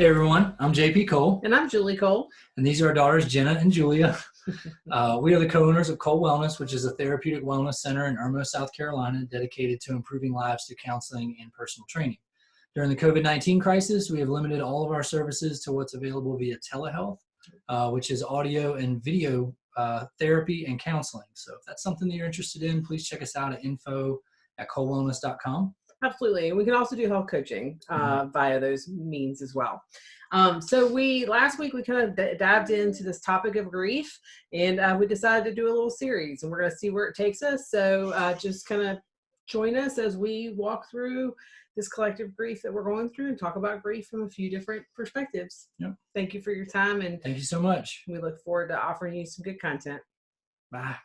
Hey everyone, I'm JP Cole. And I'm Julie Cole. And these are our daughters, Jenna and Julia. We are the co-owners of Cole Wellness, which is a therapeutic wellness center in Irmo, South Carolina, dedicated to improving lives through counseling and personal training. During the COVID-19 crisis, we have limited all of our services to what's available via telehealth, which is audio and video therapy and counseling. So if that's something that you're interested in, please check us out at info@colewellness.com. Absolutely. And we can also do health coaching via those means as well. So last week we kind of dived into this topic of grief, and we decided to do a little series, and we're going to see where it takes us. So just kind of join us as we walk through this collective grief that we're going through and talk about grief from a few different perspectives. Yep. Thank you for your time, and thank you so much. We look forward to offering you some good content. Bye.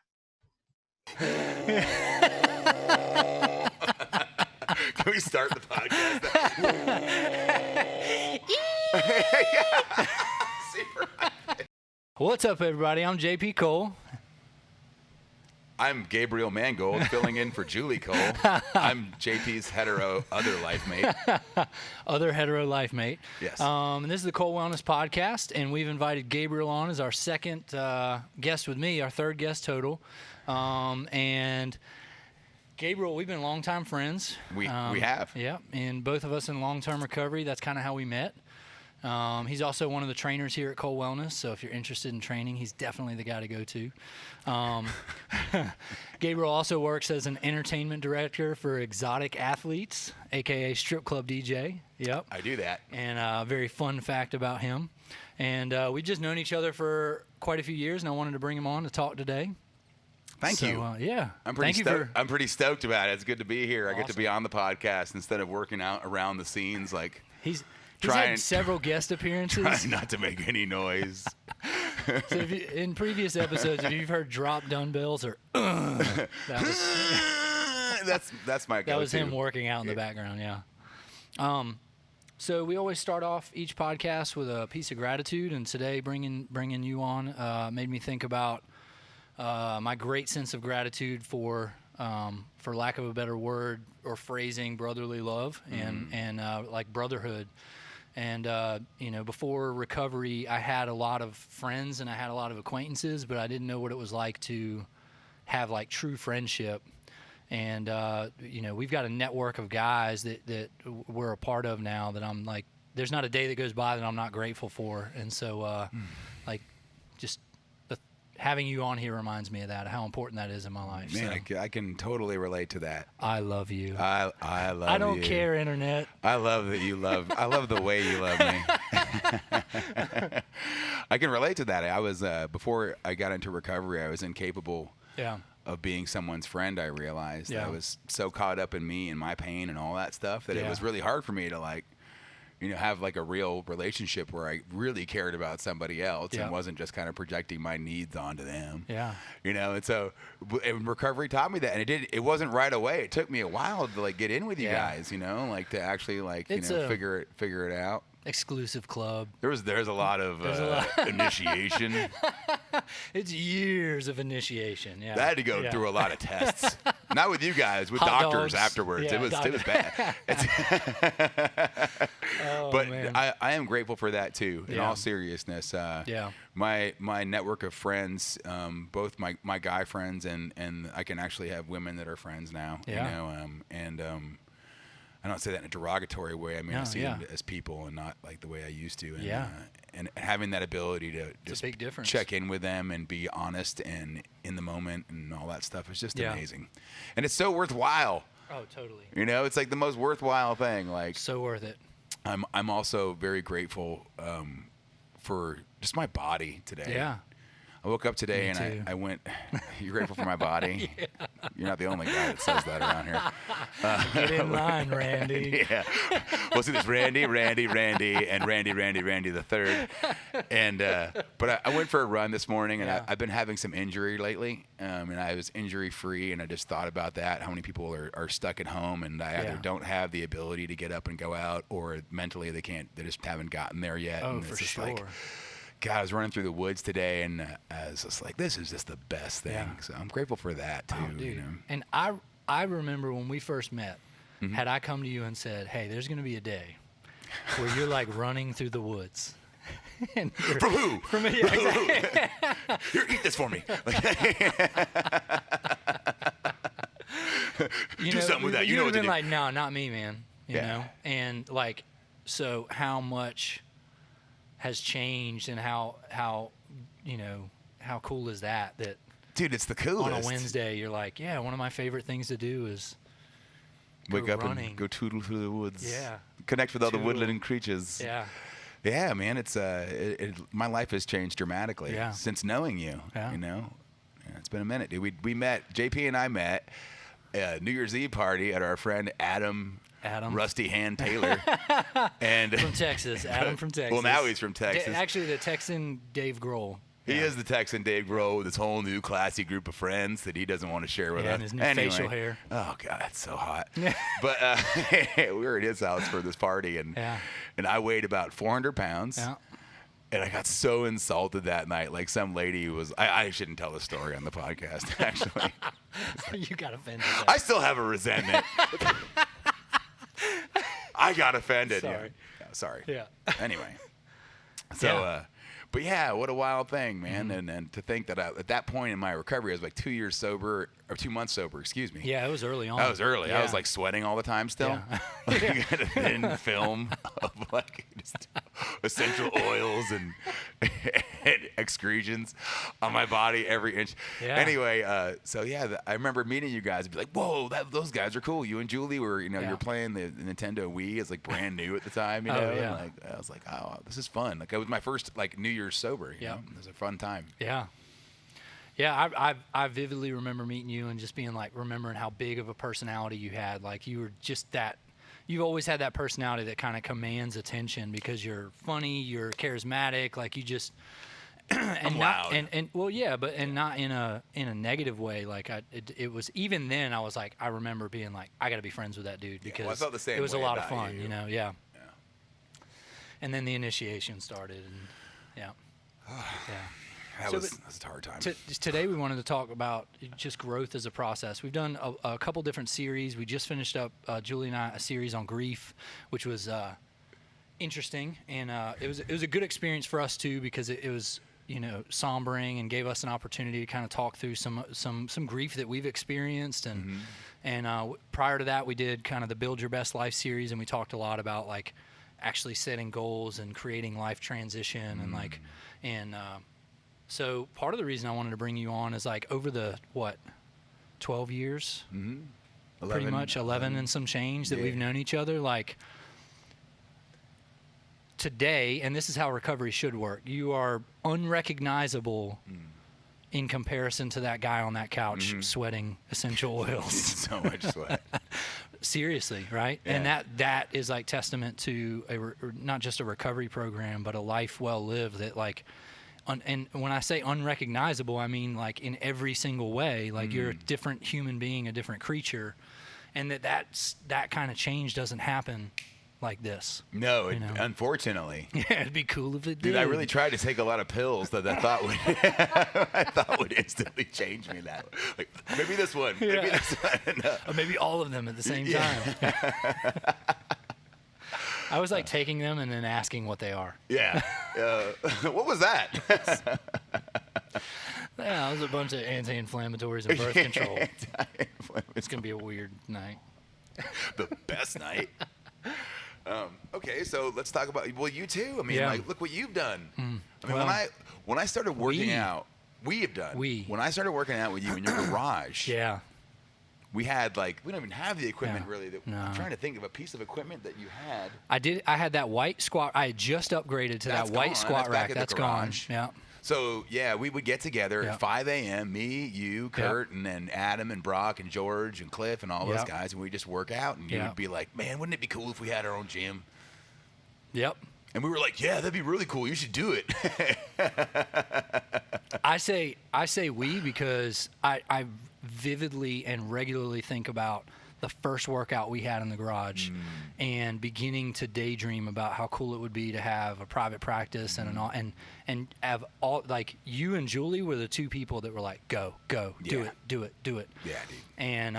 Can we start the podcast? What's up, everybody? I'm JP Cole. I'm Gabriel Mangold, filling in for Julie Cole. I'm JP's hetero other life mate. Other hetero life mate. Yes. And this is the Cole Wellness Podcast, and we've invited Gabriel on as our second guest with me, our third guest total. And Gabriel, we've been longtime friends. We have. Yeah, and both of us in long-term recovery. That's kind of how we met. He's also one of the trainers here at Cole Wellness, so if you're interested in training, he's definitely the guy to go to. Gabriel also works as an entertainment director for Exotic Athletes, a.k.a. Strip Club DJ. Yep. I do that. And a very fun fact about him. And we've just known each other for quite a few years, and I wanted to bring him on to talk today. Thank you. Yeah. I'm pretty stoked about it. It's good to be here. Awesome. I get to be on the podcast instead of working out around the scenes. Like He's had several guest appearances. Trying not to make any noise. So in previous episodes, if you've heard drop dumbbells or that's my go-to. That was him working out in the background, yeah. So we always start off each podcast with a piece of gratitude, and today bringing you on made me think about my great sense of gratitude for lack of a better word or phrasing, brotherly love and like brotherhood. And, before recovery, I had a lot of friends and I had a lot of acquaintances, but I didn't know what it was like to have like true friendship. And, we've got a network of guys that we're a part of now that I'm like, there's not a day that goes by that I'm not grateful for. And so, just having you on here reminds me of that, how important that is in my life. Man, so. I can totally relate to that. I love you. I love you. I don't care, Internet. I love that you love. I love the way you love me. I can relate to that. I was before I got into recovery, I was incapable of being someone's friend. I realized I was so caught up in me and my pain and all that stuff that it was really hard for me to have like a real relationship where I really cared about somebody else and wasn't just kind of projecting my needs onto them. Yeah. And so recovery taught me that, and it wasn't right away. It took me a while to get in with you guys, to actually figure it out. Exclusive club. There's a lot of initiation. It's years of initiation. Yeah. I had to go through a lot of tests. Not with you guys, with Hot doctors dogs. afterwards. Yeah, it was bad. But man. I am grateful for that too. In all seriousness, my network of friends, both my guy friends and I can actually have women that are friends now. I don't say that in a derogatory way. I mean, I see them as people and not like the way I used to. And, and having that ability to just check in with them and be honest and in the moment and all that stuff is just amazing. And it's so worthwhile. Oh, totally. It's like the most worthwhile thing. Like, so worth it. I'm also very grateful for just my body today. Yeah. I woke up today and I went, you're grateful for my body? You're not the only guy that says that around here. Get in line, Randy. Yeah. Well, see, there's Randy, and Randy the third. And but I went for a run this morning, and I've been having some injury lately, and I was injury-free, and I just thought about that, how many people are stuck at home, and I either don't have the ability to get up and go out, or mentally they just haven't gotten there yet. Oh, and for it's just sure. God, I was running through the woods today, and I was just like, this is just the best thing. Yeah. So I'm grateful for that, too. Oh, dude. And I remember when we first met, had I come to you and said, hey, there's going to be a day where you're like running through the woods. And From who? From me, yeah, exactly. Here, eat this for me. Do something with that. You know what to been do. like, no, not me, man. You Yeah. know? And like, so how much has changed, and how cool is that Dude, it's the coolest. on a Wednesday you're like, yeah, one of my favorite things to do is Wake go up running. and go tootle through the woods. Yeah. Connect with all the Toodle. woodland creatures. Yeah. Yeah, man, it's my life has changed dramatically Yeah. since knowing you. Yeah. You know, yeah, it's been a minute, dude. We met, JP and I met New Year's Eve party at our friend Adam Rusty Hand Taylor, and From Texas. Adam from Texas. Well, now he's from Texas. Actually, the Texan Dave Grohl. He Yeah. is the Texan Dave Grohl with this whole new classy group of friends that he doesn't want to share with Yeah, us. and his new Anyway. facial hair. Oh God, it's so hot. Yeah. But we were at his house for this party, and Yeah. and I weighed about 400 pounds. Yeah. And I got so insulted that night. Like some lady was, I shouldn't tell the story on the podcast, actually. You got offended. I still have a resentment. I got offended. Sorry. Yeah, sorry. Yeah. Anyway. So, Yeah. But yeah, what a wild thing, man. And to think that at that point in my recovery, I was like 2 years sober, or 2 months sober, excuse me. Yeah, it was early on. That was early. I was Yeah. like sweating all the time still. Yeah. Like, I got a thin film of like just essential oils and excretions on my body every inch. Yeah. Anyway, so yeah, I remember meeting you guys and be like, whoa, those guys are cool. You and Julie were, you Yeah. were playing the Nintendo Wii. It's like brand new at the time, you Oh, know? yeah. And like, I was like, oh, this is fun. Like it was my first like New Year's sober. You Yeah. know? It was a fun time. Yeah. Yeah, I vividly remember meeting you and just being like, remembering how big of a personality you had. Like you were just that, you've always had that personality that kind of commands attention because you're funny, you're charismatic, like you just, and I'm not, loud. and well, yeah, but, and not in a negative way. Like it was, even then I was like, I remember being like, I got to be friends with that dude because well, I felt the same it was a way lot of about fun, you. you know? Yeah. Yeah. And then the initiation started and yeah. Yeah. That So, was but- a hard time. Today we wanted to talk about just growth as a process. We've done a couple different series. We just finished up, Julie and I, a series on grief, which was interesting, and it was a good experience for us too because it was sombering and gave us an opportunity to kind of talk through some grief that we've experienced, and prior to that we did kind of the Build Your Best Life series, and we talked a lot about like actually setting goals and creating life transition and like so part of the reason I wanted to bring you on is like over the 12 years, pretty much 11 and some change that Yeah. we've known each other. Like today, and this is how recovery should work. You are unrecognizable in comparison to that guy on that couch sweating essential oils. So much sweat. Seriously, right? Yeah. And that is like testament to not just a recovery program, but a life well lived that like. And when I say unrecognizable, I mean like in every single way. Like you're a different human being, a different creature, and that kind of change doesn't happen like this. No, You know? unfortunately. Yeah, it'd be cool if it did. Dude, I really tried to take a lot of pills that I thought would I thought would instantly change me that way. Like maybe this one, maybe Yeah. this one. No. Or maybe all of them at the same Yeah. time. I was like taking them and then asking what they are. Yeah. What was that? Yeah, it was a bunch of anti-inflammatories and birth control. It's gonna be a weird night. The best night. Okay, so let's talk about you too. I mean, Yeah. like, look what you've done. I mean, Well, when I started working we- out, we have done. we. When I started working out with you in your garage, Yeah. we had like we don't even have the equipment Yeah. really. No. I'm trying to think of a piece of equipment that you had. I had that white squat. I had just upgraded to That's that white gone. squat That's back rack. in the That's gone. garage. Yeah. So yeah, we would get together Yeah. at 5 a.m. Me, you, Kurt, and then Adam and Brock and George and Cliff and all those Yeah. guys, and we just work out. And you Yeah. would be like, "Man, wouldn't it be cool if we had our own gym?" Yep. And we were like, "Yeah, that'd be really cool. You should do it." I say we because I vividly and regularly think about the first workout we had in the garage and beginning to daydream about how cool it would be to have a private practice and have all like you and Julie were the two people that were like go do Yeah. it. Yeah, dude.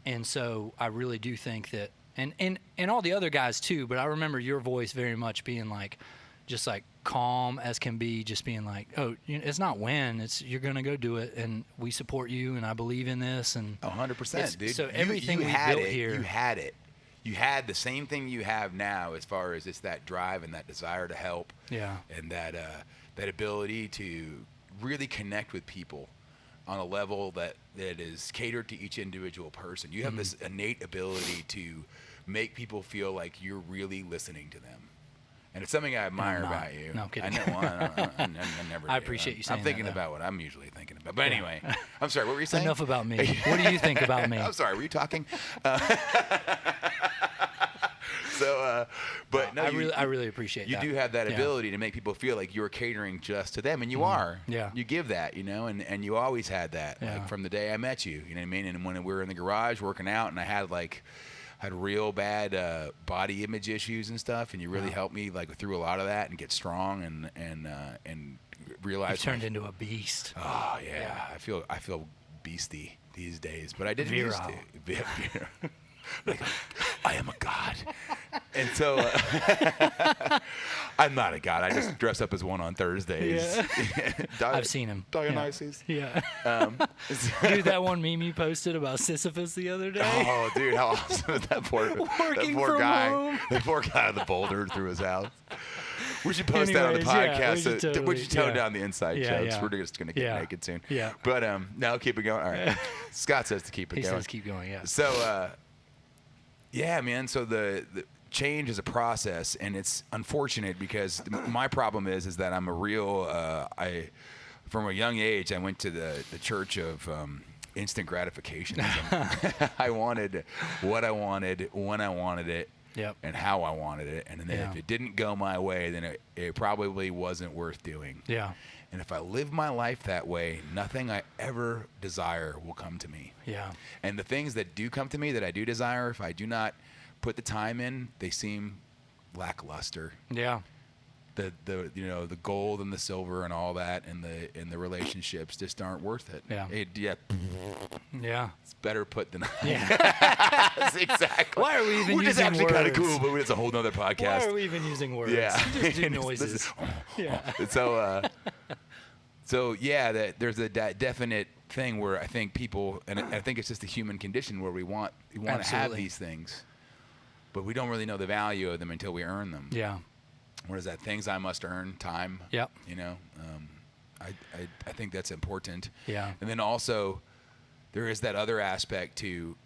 And so I really do think that, and all the other guys too. But I remember your voice very much being like, just like calm as can be, just being like, oh, it's not when, it's you're gonna go do it, and we support you, and I believe in this, and 100%, dude. So everything you we had built it, here, you had it. You had the same thing you have now, as far as it's that drive and that desire to help, and that ability to really connect with people on a level that is catered to each individual person. You have this innate ability to make people feel like you're really listening to them. And it's something I admire about you. No, I'm kidding. I never I do. appreciate you saying I'm thinking that, about what I'm usually thinking about. But anyway, I'm sorry, what were you saying? Enough about me. What do you think about me? I'm sorry, were you talking? But no, I really appreciate you that. do have that ability to make people feel like you're catering just to them, and you are. Yeah. You give that, and you always had that, like from the day I met you. You know what I mean? And when we were in the garage working out, and I had real bad body image issues and stuff, and you really helped me like through a lot of that and get strong and realize. You've turned into a beast. Oh yeah. I feel beastie these days, but I didn't used to. Like, I am a god. And so I'm not a god. I just dress up as one on Thursdays. I've seen him. Dionysus. Yeah. Dude, that one meme you posted about Sisyphus the other day. Oh, dude, how awesome is that poor guy? Home. The poor guy with the boulder through his house. We should post that on the podcast. We should tone down the inside jokes. Yeah. We're just going to get naked soon. Yeah. But no, keep it going. All right. Scott says to keep it going. He says keep going, yeah. So, yeah, man. So the change is a process, and it's unfortunate because my problem is that I'm a real. From a young age, I went to the church of instant gratification. I wanted what I wanted when I wanted it. Yep. And how I wanted it, and then if it didn't go my way, then it probably wasn't worth doing. Yeah. And if I live my life that way, nothing I ever desire will come to me. Yeah. And the things that do come to me that I do desire, if I do not put the time in, they seem lackluster. Yeah. The gold and the silver and all that and the relationships just aren't worth it. Yeah. Yeah. It's better put than That's exactly. Why are we even Which using is actually words? kind of cool, but it's a whole nother podcast. Why are we even using words? Yeah. Just do noises. So that there's a definite thing where I think people, and I think it's just a human condition where we want to have these things, but we don't really know the value of them until we earn them. Yeah. What is that? Things I must earn, time. Yep. I think that's important. Yeah. And then also, there is that other aspect to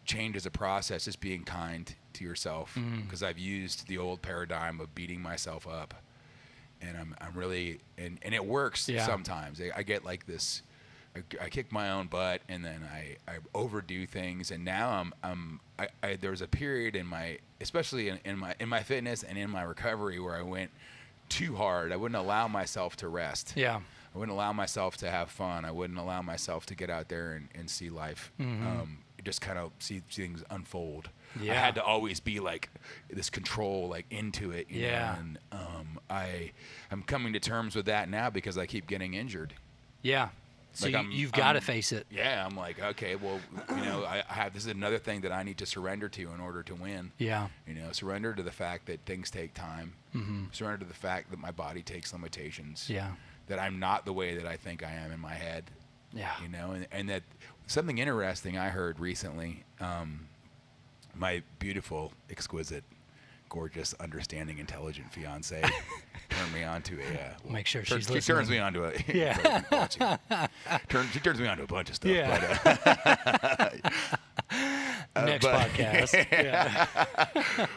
change as a process, just being kind to yourself. Because I've used the old paradigm of beating myself up, and I'm really and it works sometimes. I get like this. I kick my own butt, and then I overdo things, and now there was a period in my, especially in my fitness and in my recovery, where I went too hard. I wouldn't allow myself to rest. Yeah. I wouldn't allow myself to have fun. I wouldn't allow myself to get out there and see life. Just kind of see things unfold. Yeah. I had to always be like this control, like into it. You know? And I'm coming to terms with that now because I keep getting injured. Yeah. So you've got to face it. Yeah, I'm like, okay, well, I have, this is another thing that I need to surrender to in order to win. Yeah. Surrender to the fact that things take time. Surrender to the fact that my body takes limitations. Yeah. That I'm not the way that I think I am in my head. Yeah. And that something interesting I heard recently, my beautiful, exquisite, gorgeous, understanding, intelligent fiance turned me on to make sure she's listening. She turns me on to a she turns me on to a bunch of stuff. Yeah. Next podcast.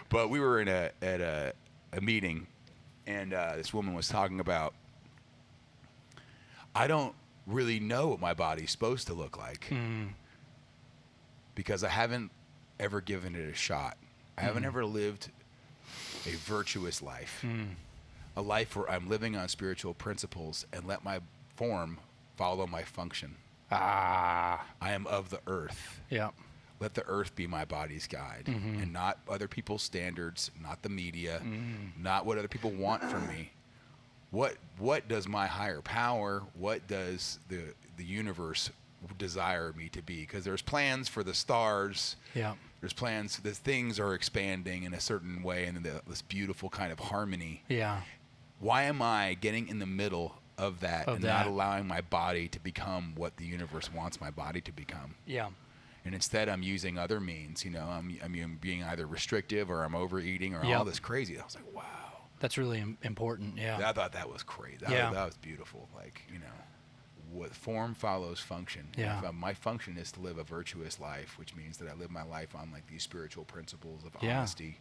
But we were at a meeting, and this woman was talking about, I don't really know what my body's supposed to look like because I haven't ever given it a shot. I haven't ever lived a virtuous life, a life where I'm living on spiritual principles and let my form follow my function. I am of the earth. Yeah. Let the earth be my body's guide, and not other people's standards, not the media, not what other people want from me. What does my higher power, what does the universe desire me to be? Because there's plans for the stars. Yeah. There's plans. The things are expanding in a certain way, and this beautiful kind of harmony. Yeah. Why am I getting in the middle of that and not allowing my body to become what the universe wants my body to become? Yeah. And instead, I'm using other means. I'm being either restrictive or I'm overeating or all this crazy. I was like, wow. That's really important. Yeah. I thought that was crazy. That was beautiful. Like, what form follows function. Yeah. If, my function is to live a virtuous life, which means that I live my life on like these spiritual principles of honesty,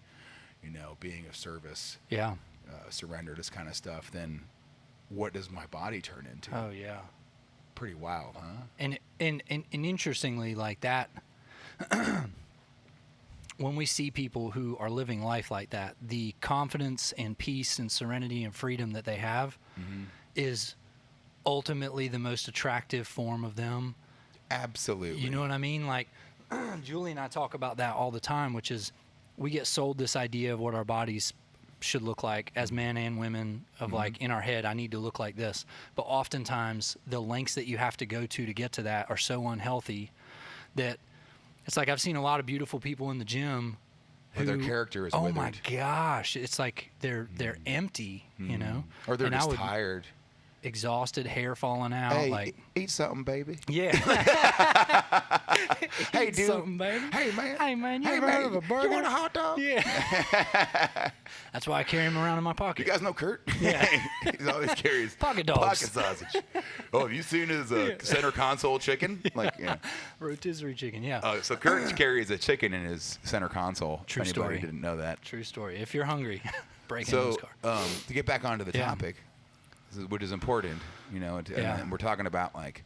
being of service, surrender, this kind of stuff. Then, what does my body turn into? Oh yeah. Pretty wild, huh? And interestingly, like that, when we see people who are living life like that, the confidence and peace and serenity and freedom that they have is ultimately the most attractive form of them. Absolutely. You know what I mean? Like Julie and I talk about that all the time, which is we get sold this idea of what our bodies should look like as men and women of like in our head, I need to look like this. But oftentimes the lengths that you have to go to get to that are so unhealthy that it's like I've seen a lot of beautiful people in the gym who, their character is oh withered. my gosh, it's like they're empty, Or they're and just tired. Exhausted, hair falling out. Hey, like eat something, baby. Yeah. Hey, Eat dude. something, baby. Hey, man. Hey, man, you Hey, ever man. heard of a burger? You want a hot dog? Yeah. That's why I carry him around in my You pocket. guys know Kurt? Yeah. He always carries Pocket dogs. pocket sausage. Oh, have you seen his center console chicken? Like, yeah. Rotisserie chicken, yeah. So Kurt carries a chicken in his center console. True if anybody story. didn't know that. True story. If you're hungry, break into So his car. to get back onto the Yeah. topic, which is important, and we're talking about like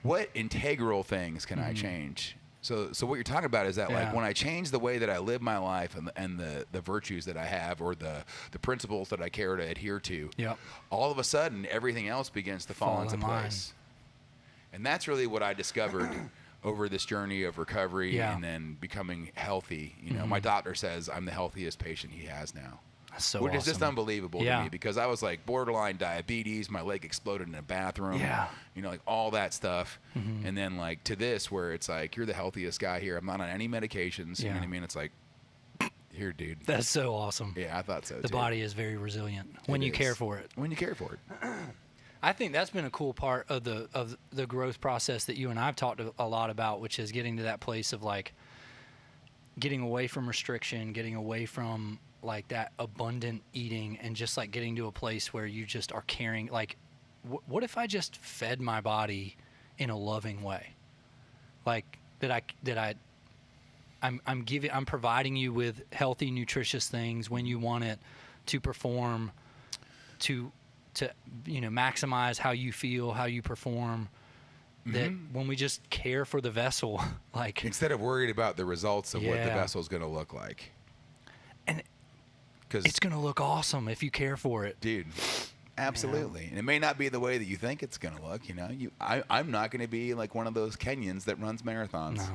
what integral things can I change. So what you're talking about is that like when I change the way that I live my life and the virtues that I have or the principles that I care to adhere to, all of a sudden everything else begins to fall into place. And that's really what I discovered over this journey of recovery and then becoming healthy. My doctor says I'm the healthiest patient he has now. That's so Which is awesome. just unbelievable to me because I was like borderline diabetes. My leg exploded in a bathroom. Yeah. Like all that stuff. And then like to this where it's like, you're the healthiest guy here. I'm not on any medications. You know what I mean? It's like, here, dude. That's so awesome. Yeah, I thought so The too. body is very resilient when you care for it. When you care for it. I think that's been a cool part of the growth process that you and I've talked a lot about, which is getting to that place of like getting away from restriction, getting away from like that abundant eating, and just like getting to a place where you just are caring. Like, what if I just fed my body in a loving way? Like I'm providing you with healthy, nutritious things when you want it to perform, to maximize how you feel, how you perform. That when we just care for the vessel, like instead of worried about the results of what the vessel's going to look like. And because it's going to look awesome if you care for it. Dude, absolutely. And it may not be the way that you think it's going to look, I'm not going to be like one of those Kenyans that runs marathons. No.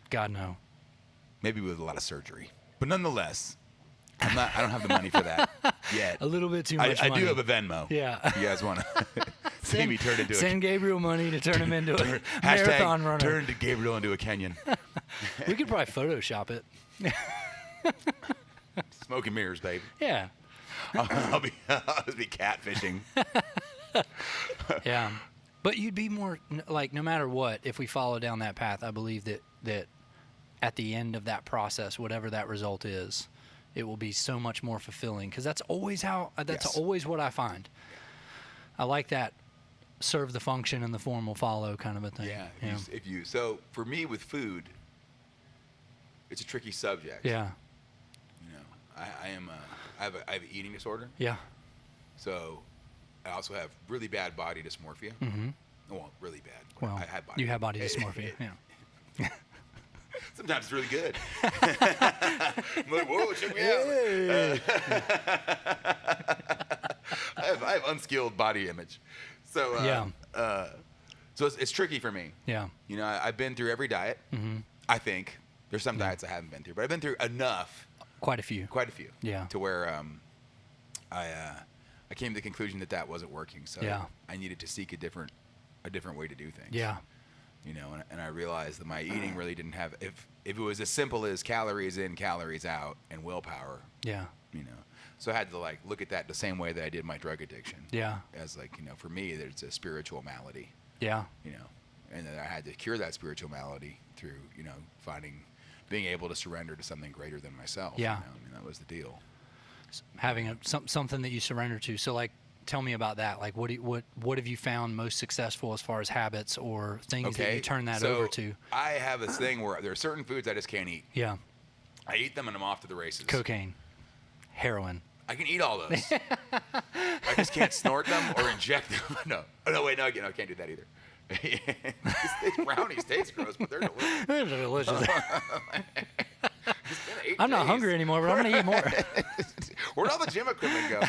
God, no. Maybe with a lot of surgery. But nonetheless, I don't have the money for that yet. A little bit too much money. I do have a Venmo. Yeah. If you guys want to see me turn into Send Gabriel money to turn him into a marathon runner. Turn Gabriel into a Kenyan. We could probably Photoshop it. Smoke and mirrors, baby. Yeah. I'll just be catfishing. Yeah. But you'd be more, like, no matter what, if we follow down that path, I believe that at the end of that process, whatever that result is, it will be so much more fulfilling. Because that's always always what I find. I like that serve the function and the form will follow kind of a thing. Yeah. So for me with food, it's a tricky subject. Yeah. I have an eating disorder. Yeah. So I also have really bad body dysmorphia. Mm-hmm. Well, really bad. Well, I have body. You have body dysmorphia. Yeah. Sometimes it's really good. I'm like, whoa, check me out. I have unskilled body image. So so it's tricky for me. Yeah. I've been through every diet. Mm-hmm. I think there's some diets I haven't been through, but I've been through enough. Quite a few. Yeah. To where I came to the conclusion that wasn't working. So I needed to seek a different way to do things. Yeah. you know, and I realized that my eating really didn't have, if it was as simple as calories in, calories out, and willpower, Yeah. you know. So I had to like look at that the same way that I did my drug addiction. Yeah. As like, you know, for me, there's a spiritual malady, Yeah. you know, and then I had to cure that spiritual malady through, you know, being able to surrender to something greater than myself. Yeah. You know? I mean, that was the deal. Having something that you surrender to. So like, tell me about that. Like, what have you found most successful as far as habits or things that you turn that over to? I have this thing where there are certain foods I just can't eat. Yeah. I eat them and I'm off to the races. Cocaine, heroin. I can eat all those. I just can't snort them or inject them. No. Oh, no, wait, no, I can't do that either. These brownies taste gross, but they're delicious. They're delicious. It's been 8 I'm not days. hungry anymore, but I'm going to eat more. Where'd all the gym equipment go?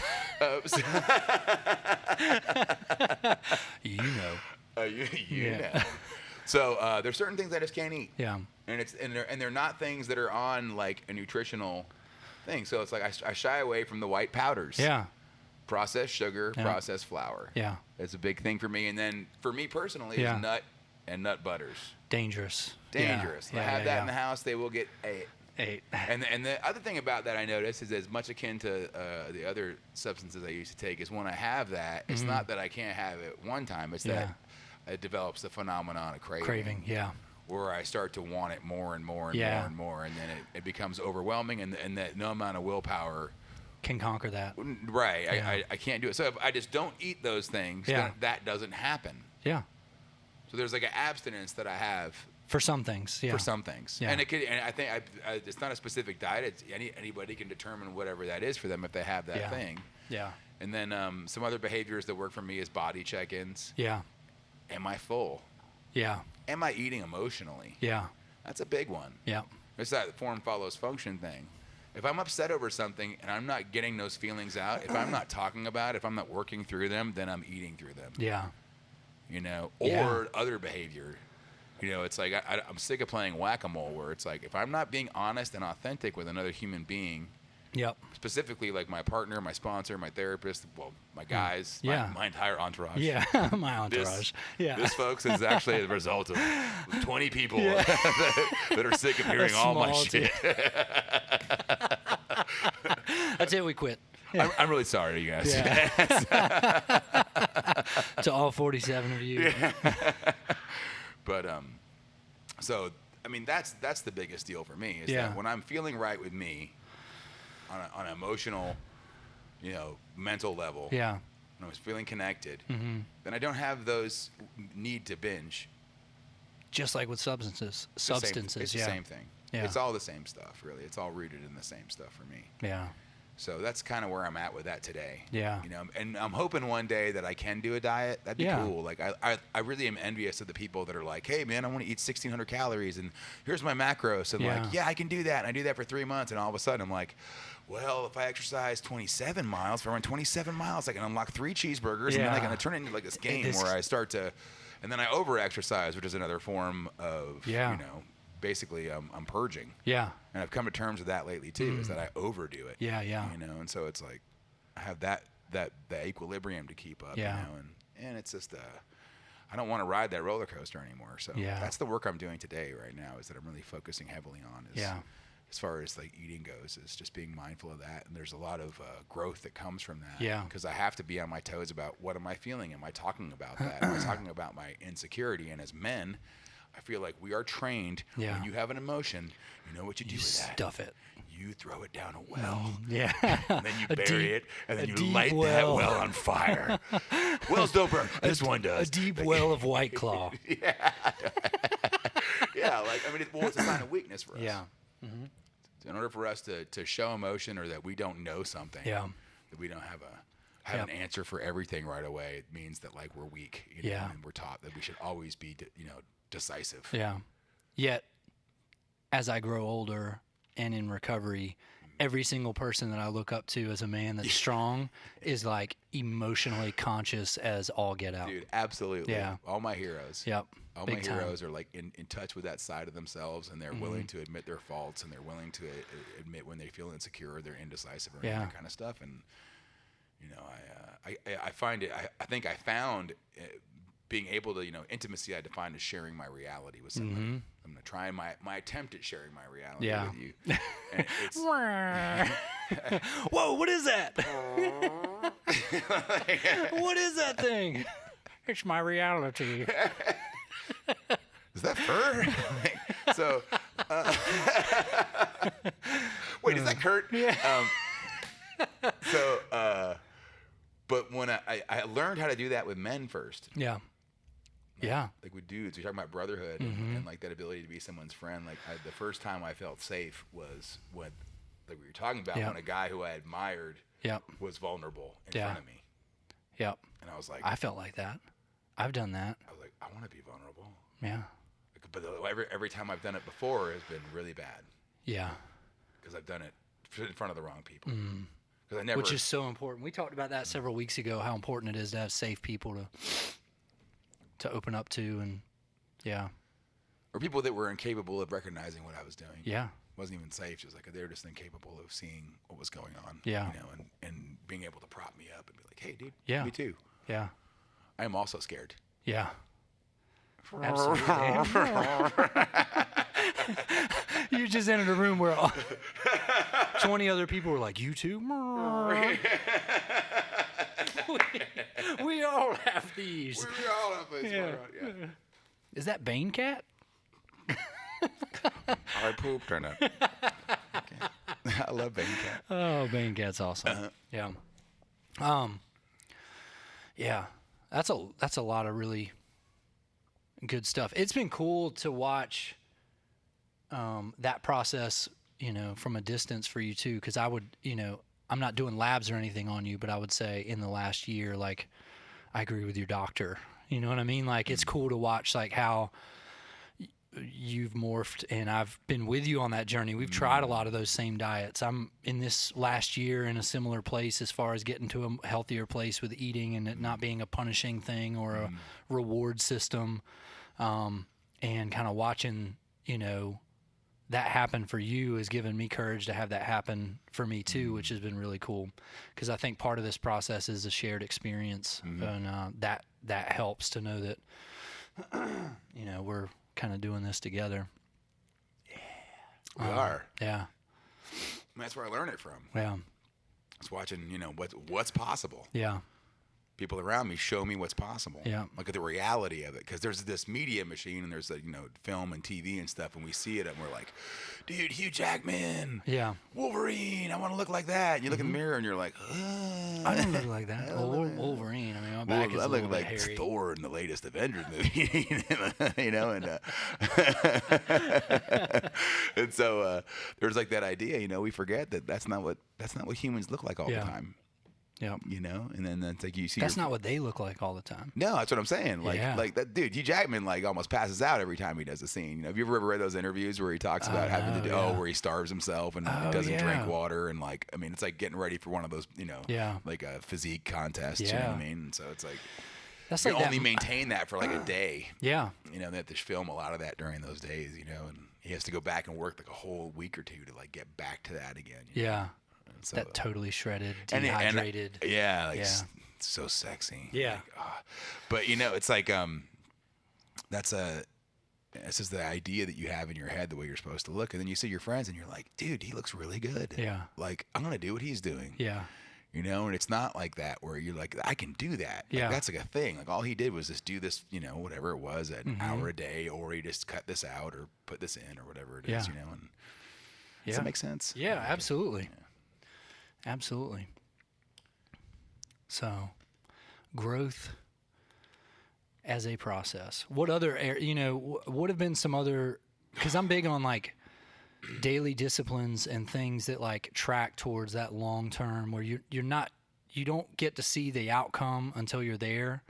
You know. You Yeah. know. So there's certain things I just can't eat. Yeah. And they're not things that are on like a nutritional thing. So it's like I shy away from the white powders. Yeah. Processed sugar, Yeah. processed flour. Yeah. It's a big thing for me. And then for me personally, Yeah. is nut and nut butters. Dangerous. Dangerous. Yeah. I have that in the house. They will get a. Eight. And the other thing about that I notice is as much akin to the other substances I used to take is when I have that, it's not that I can't have it one time. It's that it develops the phenomenon of craving. Yeah. Where I start to want it more and more and Yeah. more and more. And then it becomes overwhelming and that no amount of willpower. Can conquer that. Right. Yeah. I can't do it. So if I just don't eat those things, Yeah. then that doesn't happen. Yeah. So there's like an abstinence that I have For some things. Yeah. for some things. Yeah. And it could, and I think it's not a specific diet. It's anybody can determine whatever that is for them if they have that Yeah. thing. Yeah. And then some other behaviors that work for me is body check-ins. Yeah. Am I full? Yeah. Am I eating emotionally? Yeah. That's a big one. Yeah. It's that form follows function thing. If I'm upset over something and I'm not getting those feelings out, if I'm not talking about it, if I'm not working through them, then I'm eating through them. Yeah. You know, Yeah. or other behavior. You know, it's like I'm sick of playing whack-a-mole where it's like if I'm not being honest and authentic with another human being, Yep. specifically like my partner, my sponsor, my therapist, well, my guys, Yeah. my entire entourage. Yeah. My entourage. Yeah. This, folks, is actually the result of 20 people Yeah. that are sick of hearing all my small shit. That's it. We quit. I'm really sorry, you guys. Yeah. To all 47 of you. But so I mean that's the biggest deal for me is Yeah. that when I'm feeling right with me on an emotional, you know, mental level, Yeah. when I was feeling connected, Mm-hmm. then I don't have those need to binge. Just like with substances. It's the same- Substances. it's yeah. the same thing. Yeah. It's all the same stuff, really. It's all rooted in the same stuff for me. Yeah. So that's kind of where I'm at with that today. Yeah. You know, and I'm hoping one day that I can do a diet. That'd be Yeah. cool. Like I really am envious of the people that are like, hey man, I want to eat 1,600 calories and here's my macros. And Yeah. like, yeah, I can do that. And I do that for 3 months. And all of a sudden I'm like, well, if I exercise 27 miles, if I run 27 miles, I can unlock 3 cheeseburgers. And then I Yeah. can turn it into like this game This- where I start to, and then I over exercise, which is another form of, Yeah. you know, basically I'm purging. Yeah. And I've come to terms with that lately too, is that I overdo it. Yeah. Yeah. You know, and so it's like I have that equilibrium to keep up. Yeah. You know, and it's just I don't want to ride that roller coaster anymore. So Yeah. that's the work I'm doing today right now is that I'm really focusing heavily on is Yeah. as far as like eating goes is just being mindful of that. And there's a lot of growth that comes from that. Yeah. Because I have to be on my toes about what am I feeling? Am I talking about that? Am I talking about my insecurity? And as men, I feel like we are trained Yeah. when you have an emotion, you know what you do You with that. stuff it. You throw it down a well. Yeah. And then you A bury deep- it, and a then you deep light that well. well on fire. Wells don't burn. This one A does. deep well of White Claw. Yeah, like I mean, it's a sign of weakness for us. Yeah. In order for us to show emotion or that we don't know something, Yeah. that we don't have an answer for everything right away, it means that like we're weak. You know, Yeah. and we're taught that we should always be, decisive. Yeah. Yet, as I grow older and in recovery, every single person that I look up to as a man that's strong is like emotionally conscious as all get out. Dude, absolutely. Yeah. All my heroes. Yep. All Big my time. heroes are like in touch with that side of themselves, and they're willing to admit their faults, and they're willing to admit when they feel insecure or they're indecisive or any of Yeah. that kind of stuff. And you know, I find it. I think I found being able to, intimacy I define as sharing my reality with somebody. Mm-hmm. I'm going to try my attempt at sharing my reality Yeah. with you. And it's, Whoa, what is that? What is that thing? It's my reality. is that fur? So, wait, is that Kurt? Yeah. But when I learned how to do that with men first. Yeah. Yeah. Like with dudes, you're talking about brotherhood and like that ability to be someone's friend. Like the first time I felt safe was when, like we were talking about, when a guy who I admired was vulnerable in front of me. Yep. And I was like, I felt like that. I've done that. I was like, I want to be vulnerable. Yeah. But every time I've done it before has been really bad. Yeah. Because I've done it in front of the wrong people. Because I never. Which is so important. We talked about that several weeks ago. How important it is to have safe people to open up to, and or people that were incapable of recognizing what I was doing. Yeah. Wasn't even safe. Just like they were just incapable of seeing what was going on. Yeah. And being able to prop me up and be like, hey, dude. Yeah. Me too. Yeah. I am also scared. Yeah. Absolutely. You just entered a room where 20 other people were like, you too? we all have these. We all have these. Yeah. Is that Bane Cat? I pooped or not. Okay. I love Bane Cat. Oh, Bane Cat's awesome. Yeah. Yeah. That's a lot of really good stuff. It's been cool to watch that process, from a distance for you too, because I would, I'm not doing labs or anything on you, but I would say in the last year, like, I agree with your doctor. You know what I mean? Like, it's cool to watch, like, how you've morphed, and I've been with you on that journey. We've tried a lot of those same diets. I'm in this last year in a similar place as far as getting to a healthier place with eating and it not being a punishing thing or a reward system. And kind of watching, that happen for you has given me courage to have that happen for me too, which has been really cool. Because I think part of this process is a shared experience, and that helps to know that, we're kind of doing this together. We are. Yeah. And that's where I learned it from. Yeah. It's watching, what's possible. Yeah. People around me show me what's possible. Yeah. Like the reality of it. Because there's this media machine and there's film and TV and stuff, and we see it and we're like, dude, Hugh Jackman. Yeah. Wolverine, I want to look like that. And you look in the mirror and you're like, I don't look like that. Wolverine. I mean, my back is a little bit hairy. Thor in the latest Avengers movie, and so there's like that idea, we forget that that's not what humans look like all the time. Yeah. And then it's like you see. That's not what they look like all the time. No, that's what I'm saying. Like that dude, Hugh Jackman, like almost passes out every time he does a scene. Have you ever read those interviews where he talks about having to do, where he starves himself and doesn't drink water and like, I mean, it's like getting ready for one of those, like a physique contest. You know what I mean? And so it's like, that's you like only maintain that for like a day. Yeah. They have to film a lot of that during those days, and he has to go back and work like a whole week or two to like get back to that again. Yeah. So, that totally shredded, dehydrated. So sexy. Yeah. Like, but it's like it's just the idea that you have in your head the way you're supposed to look, and then you see your friends and you're like, dude, he looks really good. Yeah. Like I'm gonna do what he's doing. Yeah. And it's not like that where you're like, I can do that. Like, Yeah. that's like a thing. Like all he did was just do this, whatever it was, an hour a day, or he just cut this out or put this in or whatever it is, and does that make sense? Yeah, absolutely. Yeah. Absolutely. So, growth as a process. What other, what have been some other, because I'm big on like daily disciplines and things that like track towards that long term where you don't get to see the outcome until you're there.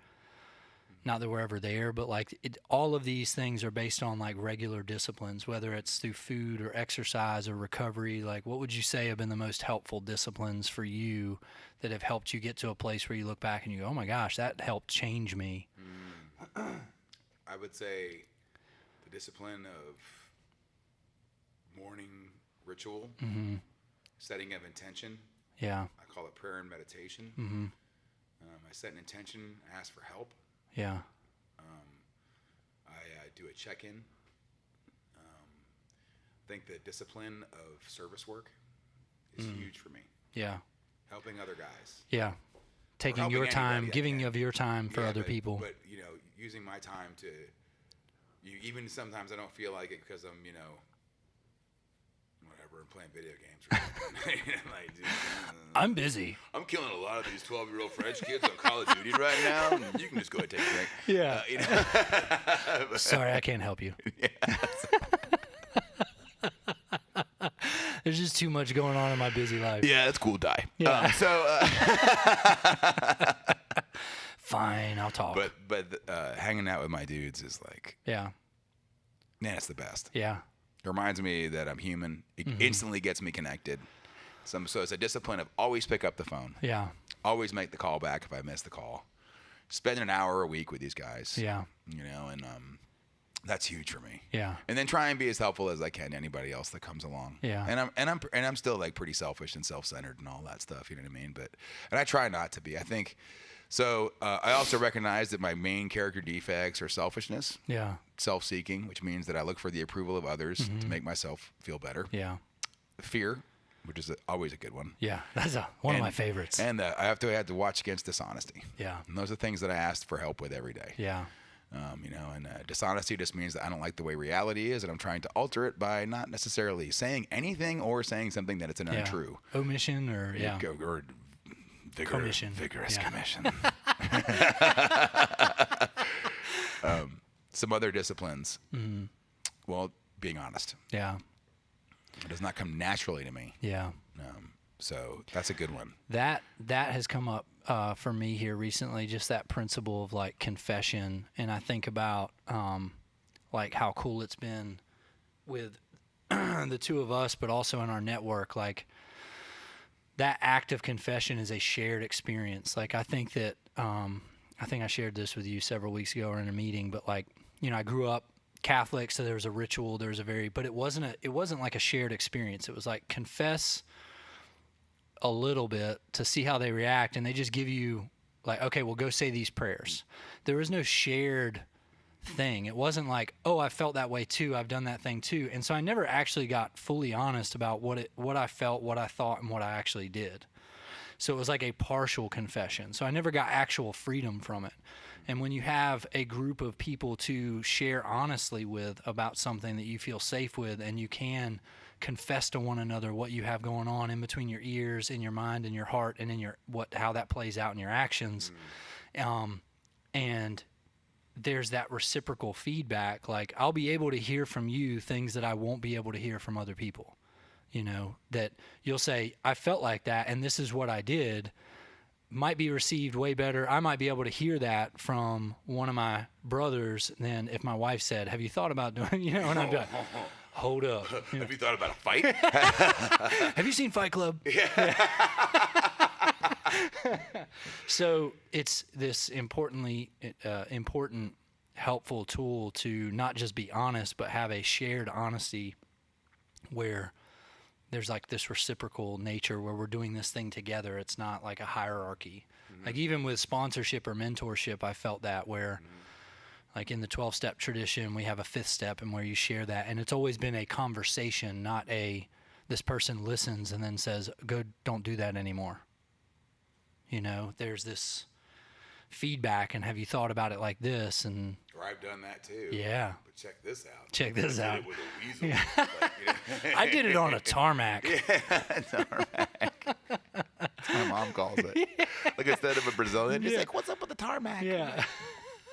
Not that we're ever there, but like all of these things are based on like regular disciplines, whether it's through food or exercise or recovery. Like, what would you say have been the most helpful disciplines for you that have helped you get to a place where you look back and you go, oh my gosh, that helped change me? I would say the discipline of morning ritual, setting of intention. Yeah. I call it prayer and meditation. I set an intention, ask for help. Yeah. do a check-in. I think the discipline of service work is huge for me. Yeah. Helping other guys. Yeah. Taking helping your time, anybody, giving of your time for other people. But, using my time to, even sometimes I don't feel like it because I'm, whatever, I'm playing video games or something. Like, dude, I'm busy. I'm killing a lot of these 12-year-old French kids on Call of Duty right now. You can just go ahead and take a break. Yeah. Sorry, I can't help you. There's just too much going on in my busy life. Yeah, that's cool. Die. Yeah. Fine, I'll talk. But hanging out with my dudes is like, yeah, man, it's the best. yeah, It reminds me that I'm human. It instantly gets me connected. So it's a discipline of always pick up the phone. yeah, Always make the call back if I miss the call. Spend an hour a week with these guys. yeah, And that's huge for me. yeah, And then try and be as helpful as I can to anybody else that comes along. Yeah. And I'm still like pretty selfish and self-centered and all that stuff. You know what I mean? And I try not to be. I think so. I also recognize that my main character defects are selfishness, yeah, self-seeking, which means that I look for the approval of others to make myself feel better. yeah, Fear, which is always a good one. yeah. That's one of my favorites. And I have to watch against dishonesty. Yeah, And those are things that I ask for help with every day. yeah, And dishonesty just means that I don't like the way reality is, and I'm trying to alter it by not necessarily saying anything or saying something that it's an yeah. untrue. Omission or yeah, Or Commission. vigorous Yeah. commission. Some other disciplines. Well, being honest. yeah, It does not come naturally to me. yeah. So that's a good one. That has come up for me here recently, just that principle of like confession. And I think about like how cool it's been with the two of us, but also in our network. Like that act of confession is a shared experience. Like I think that I think I shared this with you several weeks ago or in a meeting, but like, I grew up Catholic, so there was a ritual, there was but it wasn't like a shared experience. It was like confess a little bit to see how they react, and they just give you like, okay, well, go say these prayers. There was no shared thing. It wasn't like, oh, I felt that way too, I've done that thing too. And so I never actually got fully honest about what I felt, what I thought, and what I actually did. So it was like a partial confession. So I never got actual freedom from it. And when you have a group of people to share honestly with about something that you feel safe with, and you can confess to one another what you have going on in between your ears, in your mind, in your heart, and in how that plays out in your actions, and there's that reciprocal feedback. Like I'll be able to hear from you things that I won't be able to hear from other people. That you'll say, I felt like that, and this is what I did. Might be received way better. I might be able to hear that from one of my brothers than if my wife said, have you thought about doing, and I'd be like, hold up. Have you thought about a fight? Have you seen Fight Club? Yeah. So it's this important, helpful tool to not just be honest, but have a shared honesty where there's like this reciprocal nature where we're doing this thing together. It's not like a hierarchy. Like even with sponsorship or mentorship, I felt that where like in the 12-step tradition, we have a 5th step and where you share that. And it's always been a conversation, not this person listens and then says, go, don't do that anymore. There's this feedback, and have you thought about it like this? And Or I've done that too. yeah. But check this out. Check this out. I did it with a weasel. Yeah. I did it on a tarmac. Tarmac. That's what my mom calls it. Like instead of a Brazilian, he's like, "What's up with the tarmac?" Yeah.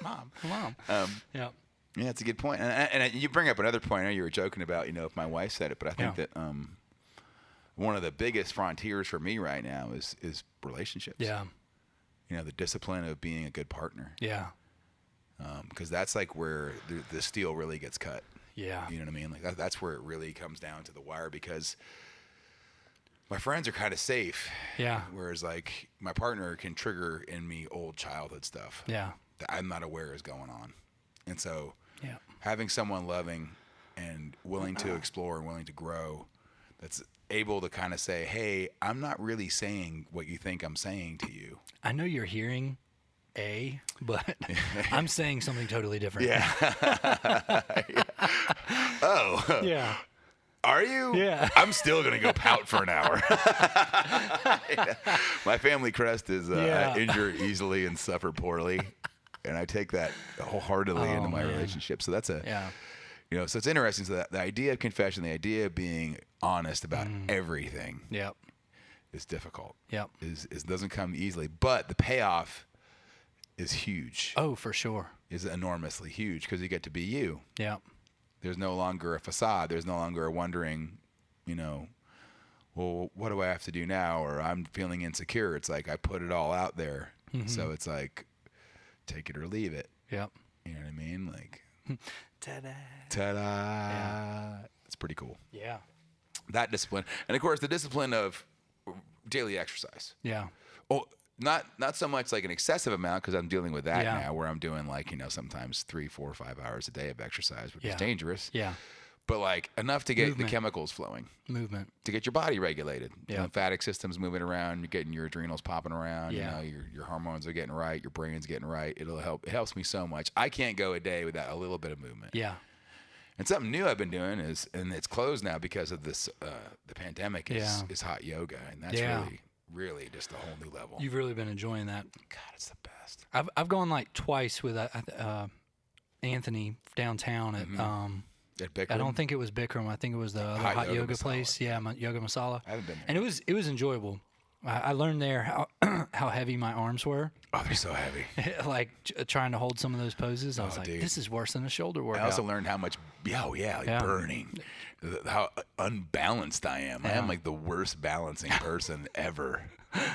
Mom. Yeah. Yeah, it's a good point. And you bring up another point. I know you were joking about, if my wife said it, but I think that one of the biggest frontiers for me right now is relationships. Yeah. The discipline of being a good partner. Yeah. Because that's like where the steel really gets cut. Yeah. You know what I mean? Like that's where it really comes down to the wire, because my friends are kind of safe. Yeah. Whereas like my partner can trigger in me old childhood stuff. Yeah. That I'm not aware is going on. And so Yeah. having someone loving and willing to explore and willing to grow, that's able to kind of say, hey, I'm not really saying what you think I'm saying to you. I know you're hearing but I'm saying something totally different. Yeah. Oh. Yeah. Are you? Yeah. I'm still going to go pout for an hour. My family crest is I injure easily and suffer poorly. And I take that wholeheartedly into my relationship. So that's so it's interesting. So that the idea of confession, the idea of being honest about everything Yep. is difficult. Yep. Is doesn't come easily. But the payoff is huge. Oh, for sure. Is enormously huge because you get to be you. Yep. There's no longer a facade. There's no longer a wondering, well, what do I have to do now? Or I'm feeling insecure. It's like I put it all out there. Mm-hmm. So it's like, take it or leave it. Yep. You know what I mean? Like, Ta-da. ta-da. Yeah. It's pretty cool. Yeah. That discipline. And, of course, the discipline of daily exercise. Yeah. Oh, not so much like an excessive amount because I'm dealing with that Yeah. now where I'm doing like, sometimes 3, 4, 5 hours a day of exercise, which is Yeah. dangerous. Yeah. But like enough to get Movement. the chemicals flowing, Movement. to get your body regulated. Yeah. The lymphatic system's moving around. You're getting your adrenals popping around. Yeah. Your hormones are getting right. Your brain's getting right. It'll help. It helps me so much. I can't go a day without a little bit of movement. Yeah. And something new I've been doing is, and it's closed now because of this, the pandemic is hot yoga, and that's really just a whole new level. You've really been enjoying that. God, it's the best. I've gone like twice with Anthony downtown at At Bikram? I don't think it was Bikram. I think it was the other hot yoga Masala. place. Yeah, Yoga Masala. I haven't been there. And it was enjoyable. I learned there how heavy my arms were. Oh, they're so heavy. Like trying to hold some of those poses. I was like, dude. this is worse than a shoulder workout. I also learned how much, burning, how unbalanced I am. I am like the worst balancing person ever.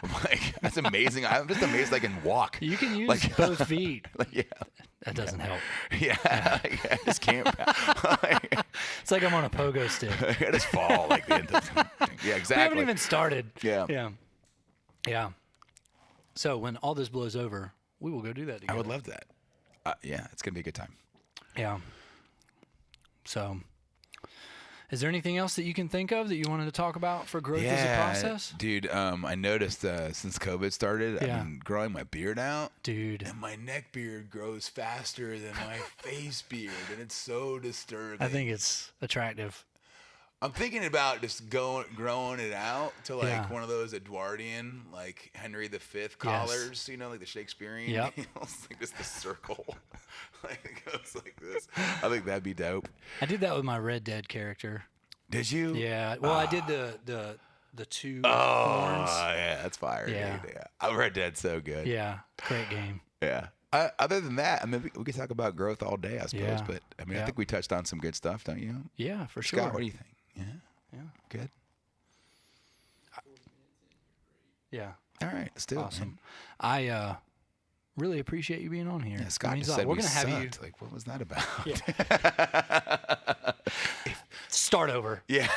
Like, that's amazing. I'm just amazed I can walk. You can use both feet. Yeah. That doesn't help. Yeah. I just can't. It's like I'm on a pogo stick. I just fall like the end of Yeah, exactly. We haven't even started. Yeah. Yeah. Yeah. So when all this blows over, we will go do that together. I would love that. Yeah, it's going to be a good time. Yeah. So, is there anything else that you can think of that you wanted to talk about for growth as a process? Dude, I noticed since COVID started, I've been growing my beard out. Dude. And my neck beard grows faster than my face beard, and it's so disturbing. I think it's attractive. I'm thinking about just growing it out to like one of those Edwardian, like Henry V collars, like the Shakespearean. Yep. It's like just the circle. Like it goes like this. I think that'd be dope. I did that with my Red Dead character. Did you? Yeah. Well, I did the two horns. horns. Yeah, that's fire. Yeah. Dude. Yeah. I Red Dead so good. Yeah. Great game. Yeah. Other than that, I mean, we could talk about growth all day, I suppose. Yeah. But I mean, I think we touched on some good stuff, don't you? Yeah, for sure. Scott, what do you think? Yeah. Yeah. Good. Yeah. All right, let's do it. Awesome. I really appreciate you being on here. Yeah, Scott It means just a lot. said We're we gonna have you sucked. Like, what was that about? Yeah. Start over. Yeah.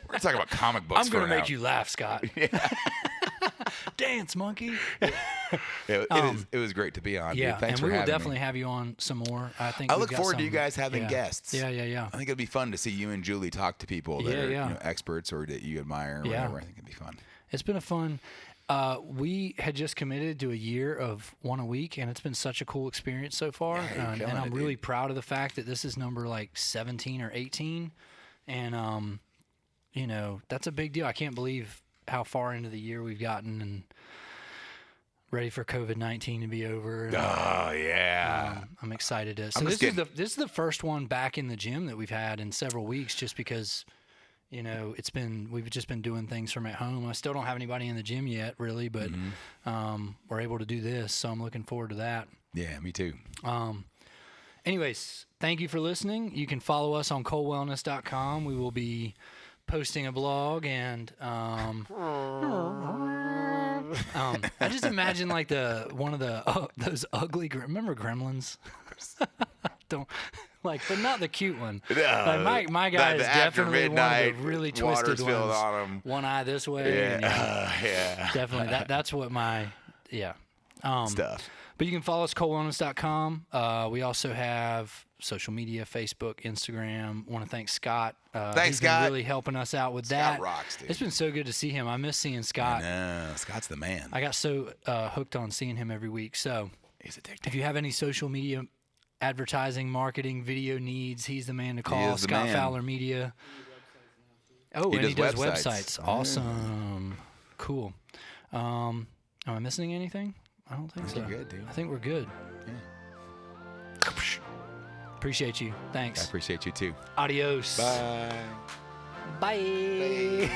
We're gonna talk about comic books. I'm gonna for an make hour. you laugh, Scott. Dance, monkey. It was great to be on. Yeah, dude. Thanks and for we will having definitely me. have you on some more. I think I we've look got forward to you some- guys having yeah. guests. Yeah. I think it'd be fun to see you and Julie talk to people that are experts or that you admire or whatever. I think it'd be fun. It's been a fun. We had just committed to a year of one a week, and it's been such a cool experience so far. Yeah, you're and killing I'm it, really dude. proud of the fact that this is number like 17 or 18, and that's a big deal. I can't believe how far into the year we've gotten, and ready for COVID-19 to be over. And, Oh yeah. I'm excited to. So I'm this just is the first one back in the gym that we've had in several weeks, just because. We've just been doing things from at home. I still don't have anybody in the gym yet, really, but we're able to do this, so I'm looking forward to that. Yeah, me too. Anyways, thank you for listening. You can follow us on colewellness.com. We will be posting a blog, and I just imagine like one of those ugly. Remember Gremlins? Don't. But not the cute one. Like my guy is definitely one of the really twisted ones. On him. One eye this way. Yeah, and, yeah. definitely. That's what my Stuff. But you can follow us, colewellness.com. We also have social media, Facebook, Instagram. Want to thank Scott. Thanks, he's been Scott. really helping us out with Scott that. rocks, dude. It's been so good to see him. I miss seeing Scott. No, Scott's the man. I got so hooked on seeing him every week. So He's addicted. if you have any social media advertising, marketing, video needs, he's the man to call. is the Scott man. Fowler Media. Oh, He and he does does websites. websites. Awesome. Cool. Am I missing anything? I don't think so. You're good, dude. I think we're good. Yeah. Appreciate you. I Thanks. appreciate you too. Adios. Bye. Bye.